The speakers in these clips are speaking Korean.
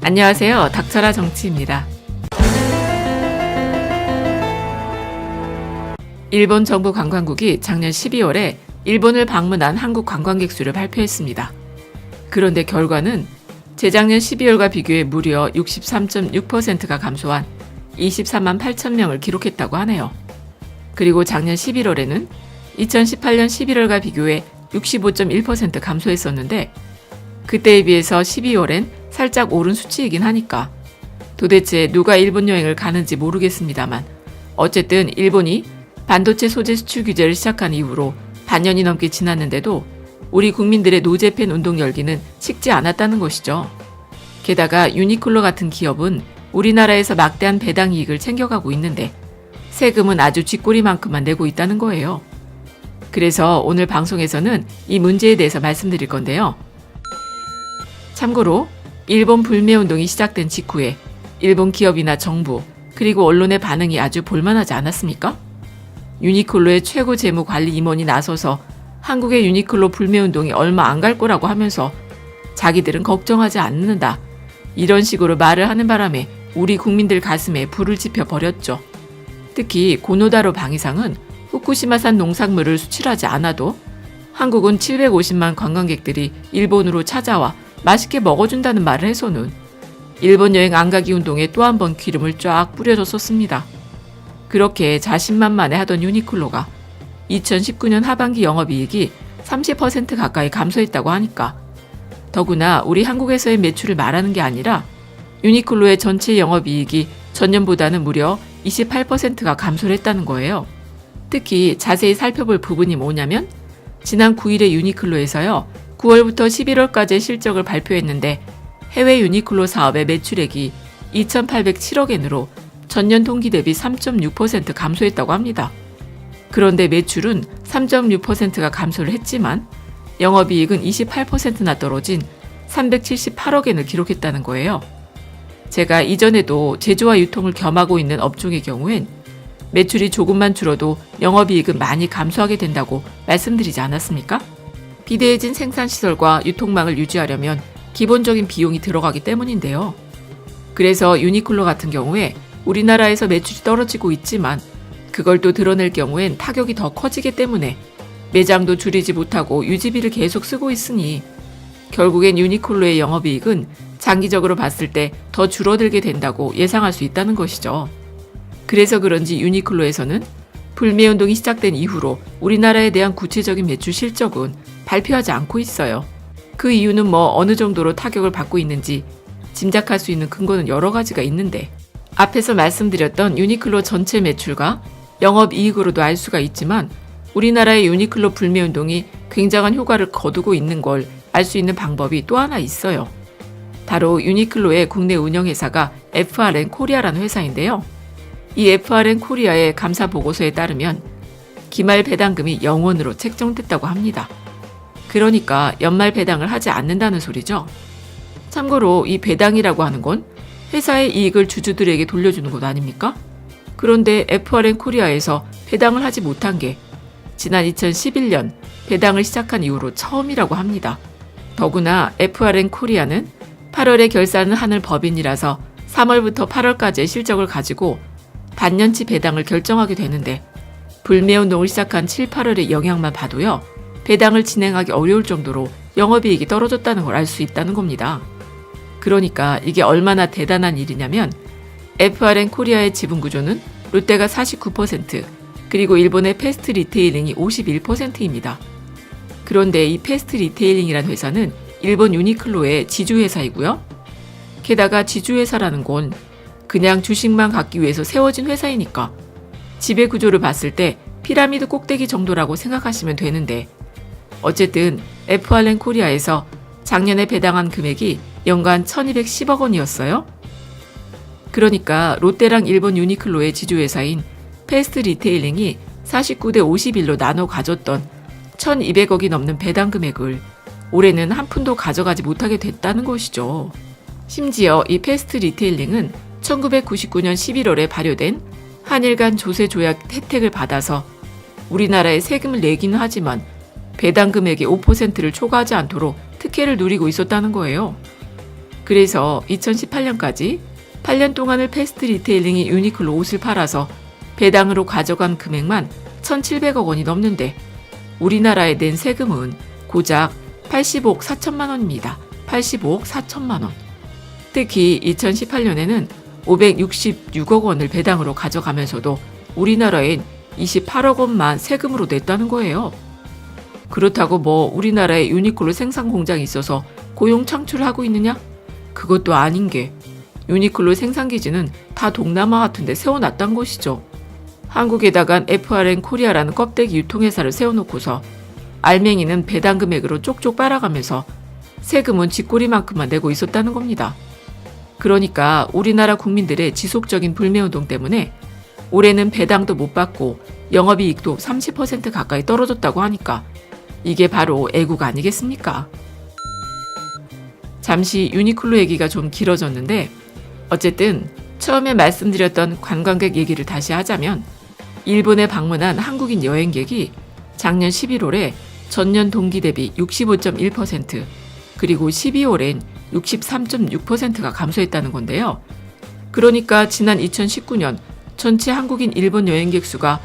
안녕하세요. 닥쳐라 정치입니다. 일본 정부 관광국이 작년 12월에 일본을 방문한 한국 관광객 수를 발표했습니다. 그런데 결과는 재작년 12월과 비교해 무려 63.6%가 감소한 24만 8천 명을 기록했다고 하네요. 그리고 작년 11월에는 2018년 11월과 비교해 65.1% 감소했었는데 그때에 비해서 12월엔 살짝 오른 수치이긴 하니까 도대체 누가 일본 여행을 가는지 모르겠습니다만 어쨌든 일본이 반도체 소재 수출 규제를 시작한 이후로 반년이 넘게 지났는데도 우리 국민들의 노재팬 운동 열기는 식지 않았다는 것이죠. 게다가 유니클로 같은 기업은 우리나라에서 막대한 배당 이익을 챙겨가고 있는데 세금은 아주 쥐꼬리만큼만 내고 있다는 거예요. 그래서 오늘 방송에서는 이 문제에 대해서 말씀드릴 건데요. 참고로 일본 불매운동이 시작된 직후에 일본 기업이나 정부 그리고 언론의 반응이 아주 볼만하지 않았습니까? 유니클로의 최고 재무관리 임원이 나서서 한국의 유니클로 불매운동이 얼마 안 갈 거라고 하면서 자기들은 걱정하지 않는다. 이런 식으로 말을 하는 바람에 우리 국민들 가슴에 불을 지펴 버렸죠. 특히 고노다로 방위상은 후쿠시마산 농산물을 수출하지 않아도 한국은 750만 관광객들이 일본으로 찾아와 맛있게 먹어준다는 말을 해서는 일본 여행 안 가기 운동에 또 한 번 기름을 쫙 뿌려줬었습니다. 그렇게 자신만만해 하던 유니클로가 2019년 하반기 영업이익이 30% 가까이 감소했다고 하니까 더구나 우리 한국에서의 매출을 말하는 게 아니라 유니클로의 전체 영업이익이 전년보다는 무려 28%가 감소를 했다는 거예요. 특히 자세히 살펴볼 부분이 뭐냐면 지난 9일에 유니클로에서요 9월부터 11월까지의 실적을 발표했는데 해외 유니클로 사업의 매출액이 2,807억 엔으로 전년 동기 대비 3.6% 감소했다고 합니다. 그런데 매출은 3.6%가 감소를 했지만 영업이익은 28%나 떨어진 378억 엔을 기록했다는 거예요. 제가 이전에도 제조와 유통을 겸하고 있는 업종의 경우엔 매출이 조금만 줄어도 영업이익은 많이 감소하게 된다고 말씀드리지 않았습니까? 비대해진 생산시설과 유통망을 유지하려면 기본적인 비용이 들어가기 때문인데요. 그래서 유니클로 같은 경우에 우리나라에서 매출이 떨어지고 있지만 그걸 또 드러낼 경우엔 타격이 더 커지기 때문에 매장도 줄이지 못하고 유지비를 계속 쓰고 있으니 결국엔 유니클로의 영업이익은 장기적으로 봤을 때 더 줄어들게 된다고 예상할 수 있다는 것이죠. 그래서 그런지 유니클로에서는 불매운동이 시작된 이후로 우리나라에 대한 구체적인 매출 실적은 발표하지 않고 있어요. 그 이유는 어느 정도로 타격을 받고 있는지 짐작할 수 있는 근거는 여러 가지가 있는데 앞에서 말씀드렸던 유니클로 전체 매출과 영업이익으로도 알 수가 있지만 우리나라의 유니클로 불매운동이 굉장한 효과를 거두고 있는 걸 알 수 있는 방법이 또 하나 있어요. 바로 유니클로의 국내 운영회사가 FRN 코리아라는 회사인데요. 이 FRN 코리아의 감사 보고서에 따르면 기말 배당금이 0원으로 책정됐다고 합니다. 그러니까 연말 배당을 하지 않는다는 소리죠. 참고로 이 배당이라고 하는 건 회사의 이익을 주주들에게 돌려주는 것 아닙니까? 그런데 FRN 코리아에서 배당을 하지 못한 게 지난 2011년 배당을 시작한 이후로 처음이라고 합니다. 더구나 FRN 코리아는 8월에 결산을 하는 법인이라서 3월부터 8월까지의 실적을 가지고 반년치 배당을 결정하게 되는데 불매운동을 시작한 7, 8월의 영향만 봐도요. 배당을 진행하기 어려울 정도로 영업이익이 떨어졌다는 걸 알 수 있다는 겁니다. 그러니까 이게 얼마나 대단한 일이냐면 FRN 코리아의 지분 구조는 롯데가 49% 그리고 일본의 패스트 리테일링이 51%입니다. 그런데 이 패스트 리테일링이라는 회사는 일본 유니클로의 지주회사이고요. 게다가 지주회사라는 건 그냥 주식만 갖기 위해서 세워진 회사이니까 지배 구조를 봤을 때 피라미드 꼭대기 정도라고 생각하시면 되는데 어쨌든 FRN 코리아에서 작년에 배당한 금액이 연간 1210억 원이었어요. 그러니까 롯데랑 일본 유니클로의 지주회사인 패스트 리테일링이 49대 51로 나눠 가졌던 1200억이 넘는 배당 금액을 올해는 한 푼도 가져가지 못하게 됐다는 것이죠. 심지어 이 패스트 리테일링은 1999년 11월에 발효된 한일 간 조세 조약 혜택을 받아서 우리나라에 세금을 내기는 하지만 배당 금액의 5%를 초과하지 않도록 특혜를 누리고 있었다는 거예요. 그래서 2018년까지 8년 동안을 패스트 리테일링이 유니클로 옷을 팔아서 배당으로 가져간 금액만 1,700억 원이 넘는데 우리나라에 낸 세금은 고작 85억 4천만 원입니다. 85억 4천만 원. 특히 2018년에는 566억 원을 배당으로 가져가면서도 우리나라엔 28억 원만 세금으로 냈다는 거예요. 그렇다고 뭐 우리나라에 유니클로 생산 공장이 있어서 고용 창출을 하고 있느냐? 그것도 아닌 게 유니클로 생산 기지는 다 동남아 같은 데 세워놨단 것이죠. 한국에다간 FRN 코리아라는 껍데기 유통회사를 세워놓고서 알맹이는 배당 금액으로 쪽쪽 빨아가면서 세금은 쥐꼬리만큼만 내고 있었다는 겁니다. 그러니까 우리나라 국민들의 지속적인 불매운동 때문에 올해는 배당도 못 받고 영업이익도 30% 가까이 떨어졌다고 하니까 이게 바로 애국 아니겠습니까? 잠시 유니클로 얘기가 좀 길어졌는데 어쨌든 처음에 말씀드렸던 관광객 얘기를 다시 하자면 일본에 방문한 한국인 여행객이 작년 11월에 전년 동기 대비 65.1% 그리고 12월엔 63.6%가 감소했다는 건데요. 그러니까 지난 2019년 전체 한국인 일본 여행객 수가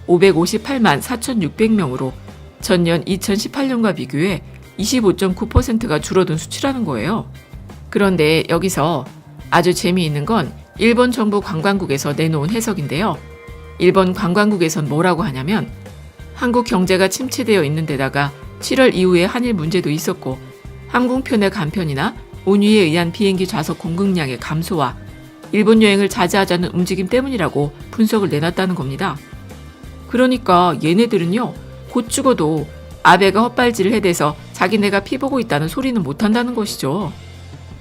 558만 4,600명으로 전년 2018년과 비교해 25.9%가 줄어든 수치라는 거예요. 그런데 여기서 아주 재미있는 건 일본 정부 관광국에서 내놓은 해석인데요. 일본 관광국에선 뭐라고 하냐면 한국 경제가 침체되어 있는 데다가 7월 이후에 한일 문제도 있었고 항공편의 간편이나 운유에 의한 비행기 좌석 공급량의 감소와 일본 여행을 자제하자는 움직임 때문이라고 분석을 내놨다는 겁니다. 그러니까 얘네들은요, 곧 죽어도 아베가 헛발질을 해대서 자기네가 피보고 있다는 소리는 못한다는 것이죠.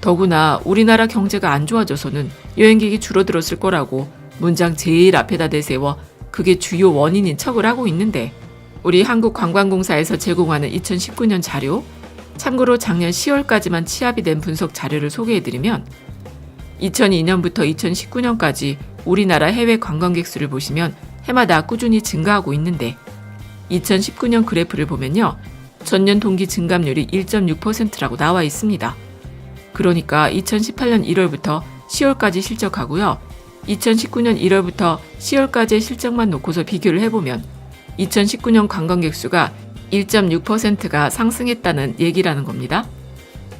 더구나 우리나라 경제가 안 좋아져서는 여행객이 줄어들었을 거라고 문장 제일 앞에다 내세워 그게 주요 원인인 척을 하고 있는데 우리 한국관광공사에서 제공하는 2019년 자료, 참고로 작년 10월까지만 취합이 된 분석 자료를 소개해드리면 2002년부터 2019년까지 우리나라 해외 관광객 수를 보시면 해마다 꾸준히 증가하고 있는데 2019년 그래프를 보면요. 전년 동기 증감률이 1.6%라고 나와 있습니다. 그러니까 2018년 1월부터 10월까지 실적하고요. 2019년 1월부터 10월까지의 실적만 놓고서 비교를 해보면 2019년 관광객 수가 1.6%가 상승했다는 얘기라는 겁니다.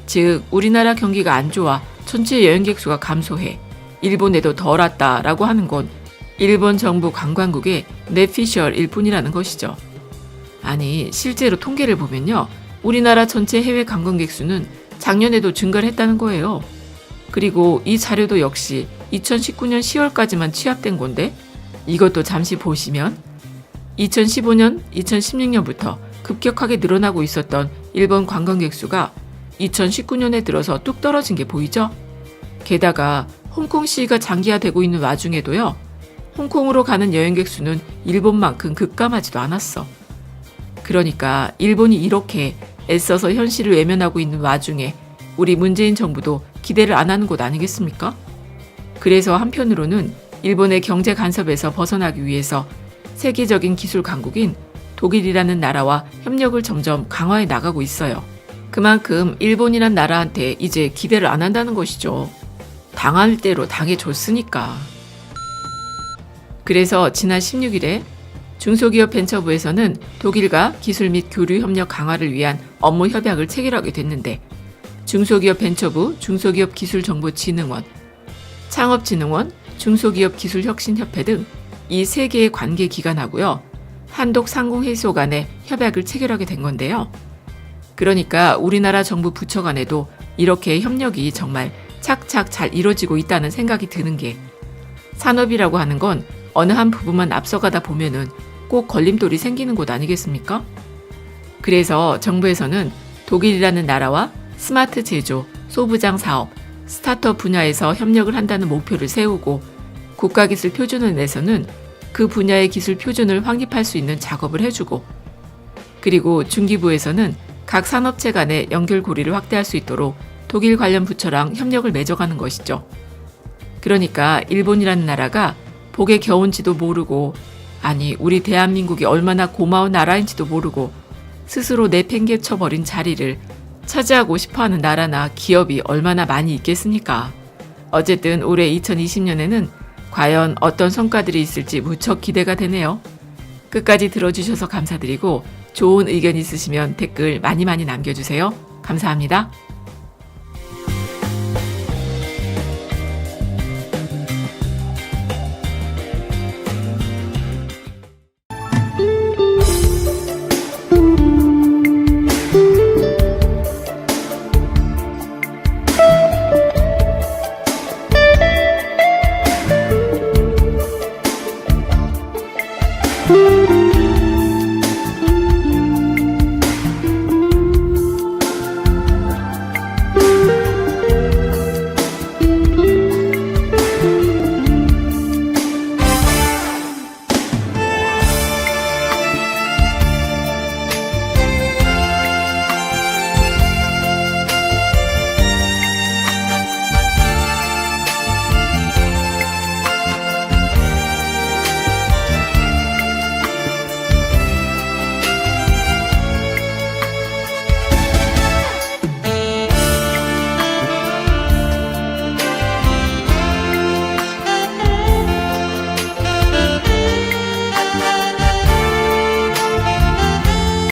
즉 우리나라 경기가 안 좋아 전체 여행객 수가 감소해 일본에도 덜 왔다라고 하는 건 일본 정부 관광국의 뇌피셜일 뿐이라는 것이죠. 아니 실제로 통계를 보면요. 우리나라 전체 해외 관광객 수는 작년에도 증가를 했다는 거예요. 그리고 이 자료도 역시 2019년 10월까지만 취합된 건데 이것도 잠시 보시면 2015년, 2016년부터 급격하게 늘어나고 있었던 일본 관광객 수가 2019년에 들어서 뚝 떨어진 게 보이죠? 게다가 홍콩 시위가 장기화되고 있는 와중에도요. 홍콩으로 가는 여행객 수는 일본만큼 급감하지도 않았어. 그러니까 일본이 이렇게 애써서 현실을 외면하고 있는 와중에 우리 문재인 정부도 기대를 안 하는 곳 아니겠습니까? 그래서 한편으로는 일본의 경제 간섭에서 벗어나기 위해서 세계적인 기술 강국인 독일이라는 나라와 협력을 점점 강화해 나가고 있어요. 그만큼 일본이란 나라한테 이제 기대를 안 한다는 것이죠. 당할 대로 당해줬으니까. 그래서 지난 16일에 중소기업 벤처부에서는 독일과 기술 및 교류 협력 강화를 위한 업무 협약을 체결하게 됐는데 중소기업 벤처부, 중소기업기술정보진흥원, 창업진흥원, 중소기업기술혁신협회 등 이 세 개의 관계 기관하고요. 한독상공회의소 간에 협약을 체결하게 된 건데요. 그러니까 우리나라 정부 부처 간에도 이렇게 협력이 정말 착착 잘 이루어지고 있다는 생각이 드는 게 산업이라고 하는 건 어느 한 부분만 앞서가다 보면은 꼭 걸림돌이 생기는 곳 아니겠습니까? 그래서 정부에서는 독일이라는 나라와 스마트 제조, 소부장 사업, 스타트업 분야에서 협력을 한다는 목표를 세우고 국가기술 표준을 내서는 그 분야의 기술 표준을 확립할 수 있는 작업을 해주고 그리고 중기부에서는 각 산업체 간의 연결고리를 확대할 수 있도록 독일 관련 부처랑 협력을 맺어가는 것이죠. 그러니까 일본이라는 나라가 복에 겨운지도 모르고 아니 우리 대한민국이 얼마나 고마운 나라인지도 모르고 스스로 내팽개쳐버린 자리를 차지하고 싶어하는 나라나 기업이 얼마나 많이 있겠습니까? 어쨌든 올해 2020년에는 과연 어떤 성과들이 있을지 무척 기대가 되네요. 끝까지 들어주셔서 감사드리고 좋은 의견 있으시면 댓글 많이 남겨주세요. 감사합니다.